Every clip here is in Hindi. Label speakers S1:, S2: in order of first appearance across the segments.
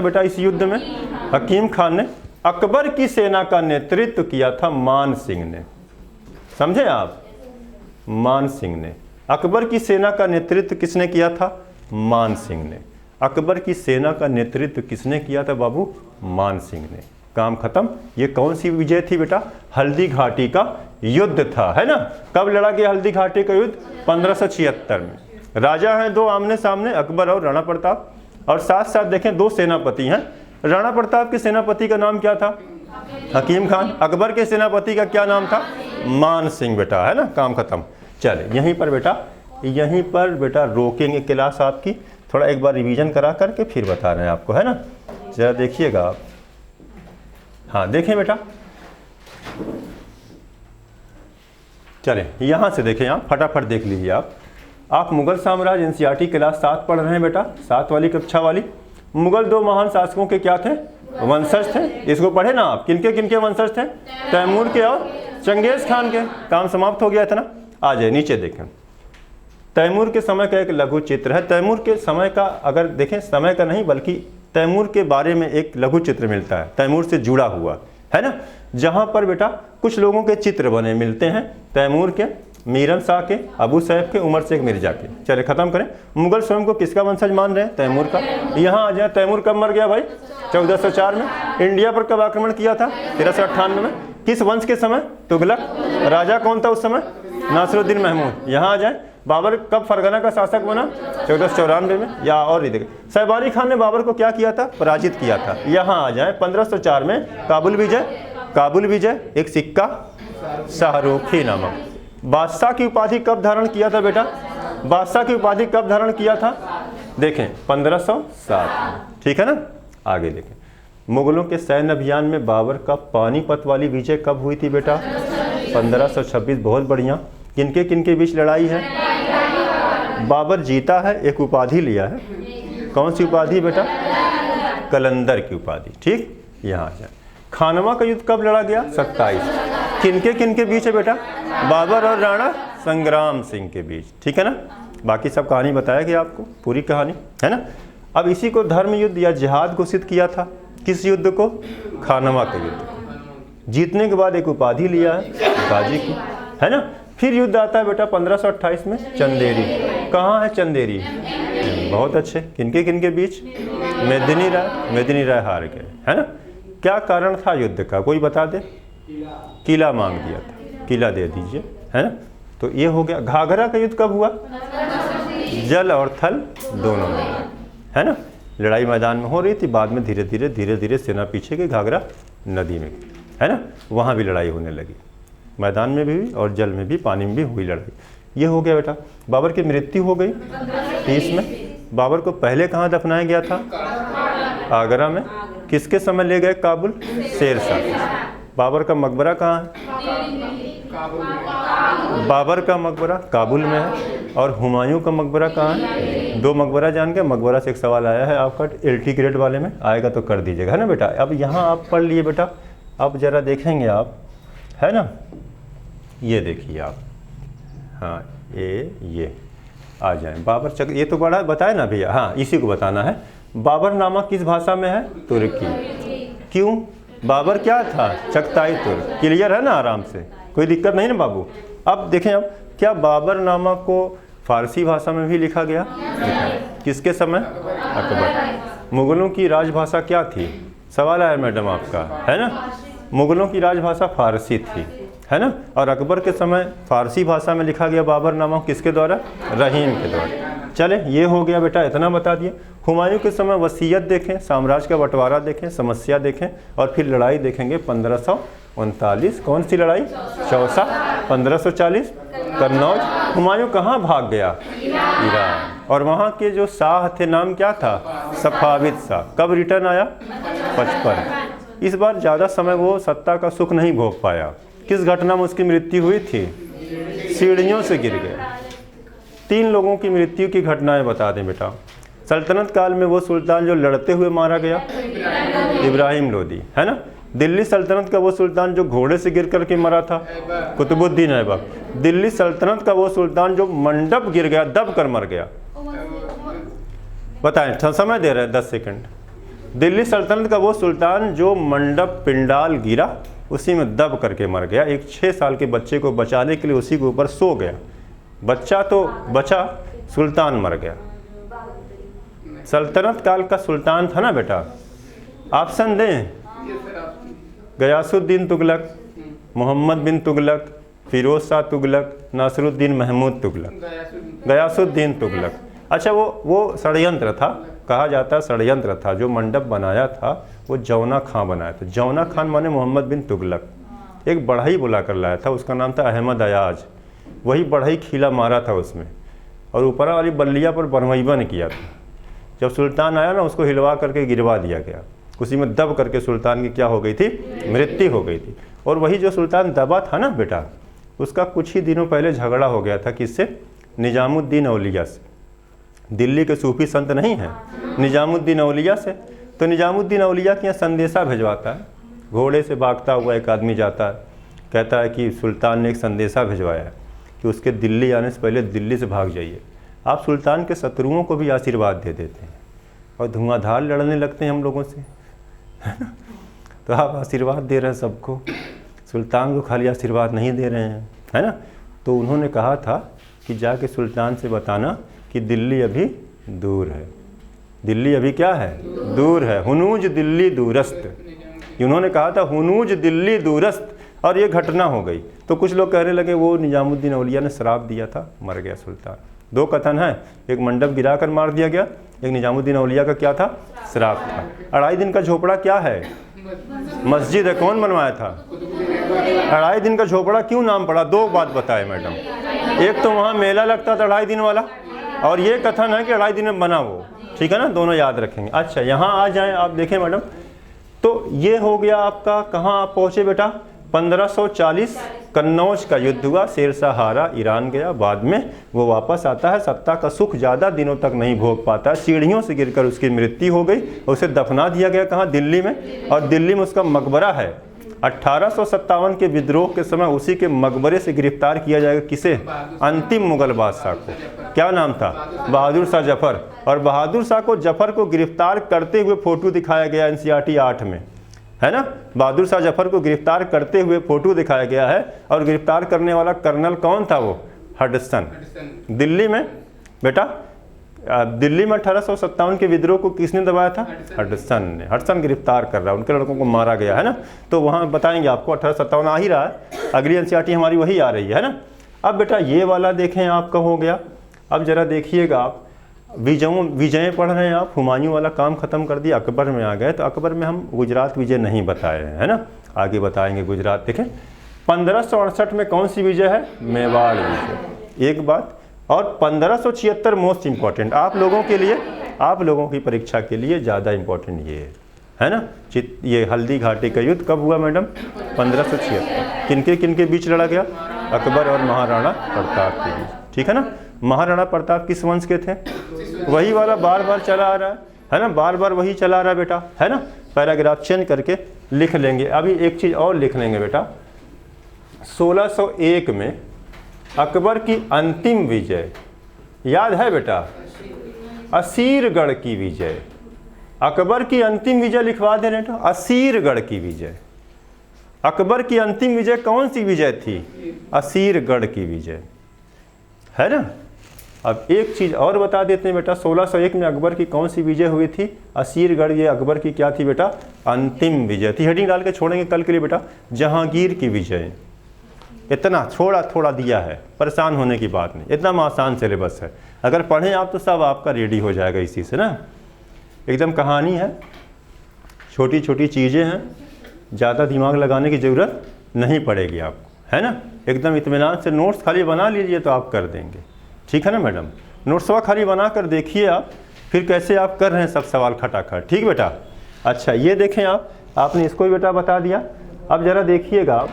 S1: बेटा इस युद्ध में हकीम खान ने अकबर की सेना का नेतृत्व किया था मान सिंह ने। समझे आप? मान सिंह ने। अकबर की सेना का नेतृत्व किसने किया था? मान सिंह ने। अकबर की सेना का नेतृत्व किसने किया था बाबू? मान सिंह ने। काम खत्म। ये कौन सी विजय थी बेटा? हल्दी घाटी का युद्ध था, है ना। कब लड़ा गया हल्दी घाटी का युद्ध? 1576 में। राजा हैं दो आमने सामने, अकबर और राणा प्रताप, और साथ साथ देखें दो सेनापति हैं। राणा प्रताप के सेनापति का नाम क्या था? हकीम खान। अकबर के सेनापति का क्या नाम था? मान सिंह बेटा, है ना। काम खत्म। चले यहीं पर बेटा रोकेंगे क्लास आपकी, थोड़ा एक बार रिवीजन करा करके फिर बता रहे हैं आपको, है ना। जरा देखिएगा आप। हाँ देखें बेटा, चले यहाँ से देखें, यहाँ फटाफट देख लीजिए आप मुगल साम्राज्य एनसीईआरटी क्लास 7 पढ़ रहे हैं बेटा, 7 वाली कक्षा वाली। मुगल दो महान शासकों के क्या थे? वंशज थे। इसको पढ़े ना आप। किनके वंशज थे? तैमूर के और चंगेज खान के। काम समाप्त हो गया था ना। आ जाए नीचे देखें। तैमूर के समय का एक लघु चित्र है। तैमूर के समय का अगर देखें, समय का नहीं बल्कि तैमूर के बारे में एक लघु चित्र मिलता है, तैमूर से जुड़ा हुआ, है ना। जहाँ पर बेटा कुछ लोगों के चित्र बने मिलते हैं, तैमूर के, मीरन शाह के, अबू सैफ के, उमर शेख मिर्जा के। चले खत्म करें। मुगल स्वयं को किसका वंशज मान रहे हैं? तैमूर का। यहाँ आ जाए, तैमूर कब मर गया भाई? 1404 में। इंडिया पर कब आक्रमण किया था? 1398 में। किस वंश के समय? तुगलक। राजा कौन था उस समय? नासिरुद्दीन महमूद। यहाँ आ जाए, बाबर कब फरगना का शासक बना? 1494 में। या और ही देखें, शैबानी खान ने बाबर को क्या किया था? पराजित किया था। यहाँ आ जाए, 1504 में काबुल विजय, एक सिक्का, शाहरुखी नामक। बादशाह की उपाधि कब धारण किया था बेटा? बादशाह की उपाधि कब धारण किया था? देखें 1507। ठीक है ना। आगे देखें, मुगलों के सैन्य अभियान में बाबर का पानीपत वाली विजय कब हुई थी बेटा? 1526। बहुत बढ़िया। किनके बीच लड़ाई है? बाबर जीता है, एक उपाधि लिया है। कौन सी उपाधि बेटा? कलंदर की उपाधि। ठीक। यहाँ आ जाए, खानवा का युद्ध कब लड़ा गया? 27। किनके बीच है बेटा? बाबर और राणा संग्राम सिंह के बीच। ठीक है ना। बाकी सब कहानी बताया गया आपको, पूरी कहानी, है ना। अब इसी को धर्म युद्ध या जिहाद घोषित किया था। किस युद्ध को? खानवा के युद्ध। जीतने के बाद एक उपाधि लिया है, गाजी की, है ना। फिर युद्ध आता है बेटा 1528 में, चंदेरी। कहाँ है चंदेरी? बहुत अच्छे। किनके बीच? मेदिनी राय हार गए, है ना। क्या कारण था युद्ध का? कोई बता दे। किला मांग दिया था, किला दे दीजिए, है ना। तो ये हो गया। घाघरा का युद्ध कब हुआ? जल और थल दोनों में, है ना। लड़ाई मैदान में हो रही थी, बाद में धीरे धीरे सेना पीछे गई, घाघरा नदी में, है ना। वहाँ भी लड़ाई होने लगी, मैदान में भी और जल में भी, पानी में भी हुई लड़ाई। ये हो गया बेटा। बाबर की मृत्यु हो गई 30 में। बाबर को पहले कहाँ दफनाया गया था? आगरा में। किसके समय ले गए काबुल? शेर शाह। बाबर का मकबरा कहाँ है? बाबर का मकबरा काबुल में है। और हुमायूं का मकबरा कहाँ है? 2 मकबरा जान के। मकबरा से एक सवाल आया है आपका LT ग्रेड वाले में, आएगा तो कर दीजिएगा, है ना बेटा। अब यहाँ आप पढ़ लिए बेटा। अब जरा देखेंगे आप, है ना। ये देखिए आप, हाँ ये आ जाए। बाबर चक्र, ये तो बड़ा बताए ना भैया। हाँ इसी को बताना है। बाबरनामा किस भाषा में है? तुर्की। क्यों? बाबर क्या था? चगताई तुर्क। क्लियर है ना? आराम से, कोई दिक्कत नहीं ना बाबू। अब देखें, अब क्या बाबरनामा को फारसी भाषा में भी लिखा गया? किसके समय? अकबर। मुगलों की राजभाषा क्या थी? सवाल आया मैडम आपका, है ना। मुगलों की राजभाषा फारसी थी, है ना। और अकबर के समय फारसी भाषा में लिखा गया बाबरनामा। किसके द्वारा? रहीम के द्वारा। चले ये हो गया बेटा, इतना बता दिए। हुमायूं के समय वसीयत देखें, साम्राज्य का बंटवारा देखें, समस्या देखें, और फिर लड़ाई देखेंगे 1539। कौन सी लड़ाई? चौसा। 1540 कन्नौज। हुमायूं कहाँ भाग गया? ईरान। और वहाँ के जो शाह थे, नाम क्या था? सफाविद शाह। कब रिटर्न आया? 55। इस बार ज़्यादा समय वो सत्ता का सुख नहीं भोग पाया। किस घटना में उसकी मृत्यु हुई थी? सीढ़ियों से गिर गए। 3 लोगों की मृत्यु की घटनाएं बता दें बेटा। सल्तनत काल में वो सुल्तान जो लड़ते हुए मारा गया, इब्राहिम लोदी, है ना। दिल्ली सल्तनत का वो सुल्तान जो घोड़े से गिर करके मरा था, कुतुबुद्दीन ऐबक। दिल्ली सल्तनत का वो सुल्तान जो मंडप गिर गया, दब कर मर गया। बताएं, समय दे रहे हैं 10 सेकंड। दिल्ली सल्तनत का वो सुल्तान जो मंडप पिंडाल गिरा उसी में दब करके मर गया। एक 6 साल के बच्चे को बचाने के लिए उसी के ऊपर सो गया। बच्चा तो बचा, सुल्तान मर गया। सल्तनत काल का सुल्तान था ना बेटा। ऑप्शन दें? गयासुद्दीन तुगलक, मोहम्मद बिन तुगलक, फिरोज शाह तुगलक, नासिरुद्दीन महमूद तुगलक। गयासुद्दीन तुगलक। अच्छा, वो षड्यंत्र था, कहा जाता है षड्यंत्र था। जो मंडप बनाया था वो जौना खां बनाया था। जौना खान माने मोहम्मद बिन तुगलक। एक बढ़ई बुला कर लाया था, उसका नाम था अहमद अयाज। वही बढ़ई खीला मारा था उसमें, और ऊपर वाली बल्लिया पर बनवैबा ने किया था। जब सुल्तान आया ना, उसको हिलवा करके गिरवा दिया गया। उसी में दब करके सुल्तान की क्या हो गई थी? मृत्यु हो गई थी। और वही जो सुल्तान दबा था ना बेटा, उसका कुछ ही दिनों पहले झगड़ा हो गया था। किससे? निजामुद्दीन औलिया से। दिल्ली के सूफी संत नहीं हैं, निजामुद्दीन औलिया से। तो निजामुद्दीन औलिया के यहाँ संदेशा भिजवाता है। घोड़े से भागता हुआ एक आदमी जाता है, कहता है कि सुल्तान ने एक संदेशा भिजवाया है कि उसके दिल्ली आने से पहले दिल्ली से भाग जाइए। आप सुल्तान के शत्रुओं को भी आशीर्वाद दे देते हैं और धुआंधार लड़ने लगते हैं हम लोगों से, है ना। तो आप आशीर्वाद दे रहे हैं सबको, सुल्तान को खाली आशीर्वाद नहीं दे रहे हैं, है ना। तो उन्होंने कहा था कि जाके सुल्तान से बताना कि दिल्ली अभी दूर है। दिल्ली अभी क्या है? दूर है। हुनूज दिल्ली दूरस्त, उन्होंने कहा था हुनूज दिल्ली दूरस्त, और ये घटना हो गई। तो कुछ लोग कहने लगे वो निजामुद्दीन औलिया ने श्राप दिया था, मर गया सुल्तान। दो कथन है, एक मंडप गिराकर मार दिया गया, एक निजामुद्दीन औलिया का क्या था? श्राप था। 2.5 दिन का झोपड़ा क्या है? मस्जिद है। कौन बनवाया था? 2.5 दिन का झोपड़ा क्यों नाम पड़ा? 2 बात बताए मैडम। एक तो वहाँ मेला लगता था 2.5 दिन वाला, और ये कथन है कि 2.5 दिन में बना वो, ठीक है ना। दोनों याद रखेंगे। अच्छा, यहाँ आ जाएं आप, देखें मैडम, तो ये हो गया आपका। कहाँ आप पहुँचे बेटा? 1540 कन्नौज का युद्ध हुआ, शेरशाह हारा, ईरान गया। बाद में वो वापस आता है, सत्ता का सुख ज़्यादा दिनों तक नहीं भोग पाता है, सीढ़ियों से गिरकर उसकी मृत्यु हो गई, उसे दफना दिया गया। कहाँ? दिल्ली में। और दिल्ली में उसका मकबरा है। 1857 के विद्रोह के समय उसी के मकबरे से गिरफ्तार किया जाएगा। किसे? अंतिम मुगल बादशाह को। क्या नाम था? बहादुर शाह जफर। और बहादुर शाह को, जफर को गिरफ्तार करते हुए फोटो दिखाया गया NCERT 8 में, है ना। बहादुर शाह जफर को गिरफ्तार करते हुए फोटो दिखाया गया है। और गिरफ्तार करने वाला कर्नल कौन था? वो हडसन। दिल्ली में बेटा, दिल्ली में 1857 के विद्रोह को किसने दबाया था? हडसन ने। हडसन गिरफ्तार कर रहा है, उनके लड़कों को मारा गया, है ना। तो वहाँ बताएंगे आपको। 1857 आ ही रहा है, अगली NCERT हमारी वही आ रही है ना। अब बेटा ये वाला देखें, आपका हो गया। अब जरा देखिएगा आप, विजय पढ़ रहे हैं आप। हुमायूं वाला काम खत्म कर दिया, अकबर में आ गए। तो अकबर में हम गुजरात विजय नहीं बताए हैं, है ना, आगे बताएंगे गुजरात। देखें 1568 में कौन सी विजय है? मेवाड़ विजय, एक बात। और 1576 मोस्ट इम्पॉर्टेंट आप लोगों के लिए, आप लोगों की परीक्षा के लिए ज़्यादा इम्पोर्टेंट ये है ना। ये हल्दी घाटी का युद्ध कब हुआ मैडम? 1576। किनके बीच लड़ा गया? अकबर और महाराणा प्रताप के बीच, ठीक है ना। महाराणा प्रताप किस वंश के थे? वही वाला बार बार चला आ रहा है ना, बार बार वही चला आ रहा है बेटा, है ना। पैराग्राफ चेंज करके लिख लेंगे। अभी एक चीज़ और लिख लेंगे बेटा, 1601 में अकबर की अंतिम विजय याद है बेटा? असीरगढ़ की विजय। अकबर की अंतिम विजय लिखवा दे बेटा, असीरगढ़ की विजय। अकबर की अंतिम विजय कौन सी विजय थी? असीरगढ़ की विजय, है ना। अब एक चीज़ और बता देते हैं बेटा, 1601 में अकबर की कौन सी विजय हुई थी? असीरगढ़। ये अकबर की क्या थी बेटा? अंतिम विजय थी। हेडिंग डाल के छोड़ेंगे कल के लिए बेटा, जहांगीर की विजय। इतना थोड़ा थोड़ा दिया है, परेशान होने की बात नहीं, इतना आसान सिलेबस है। अगर पढ़ें आप तो सब आपका रेडी हो जाएगा इसी से ना। एकदम कहानी है, छोटी छोटी चीज़ें हैं, ज़्यादा दिमाग लगाने की ज़रूरत नहीं पड़ेगी आपको, है ना। एकदम इत्मीनान से नोट्स खाली बना लीजिए तो आप कर देंगे, ठीक है ना मैडम। नोट्सवा खाली बना कर देखिए आप, फिर कैसे आप कर रहे हैं सब सवाल खटाखट, ठीक बेटा। अच्छा ये देखें आप, आपने इसको भी बेटा बता दिया। अब ज़रा देखिएगा आप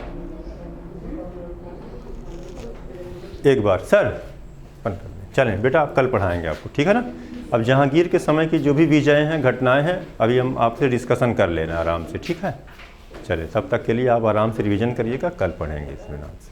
S1: एक बार, सर चलें बेटा, आप कल पढ़ाएंगे आपको, ठीक है ना। अब जहांगीर के समय की जो भी विजय हैं, घटनाएं हैं, अभी हम आपसे डिस्कशन कर लेना आराम से, ठीक है। चलिए तब तक के लिए आप आराम से रिवीजन करिएगा, कल पढ़ेंगे इसमें नाम से।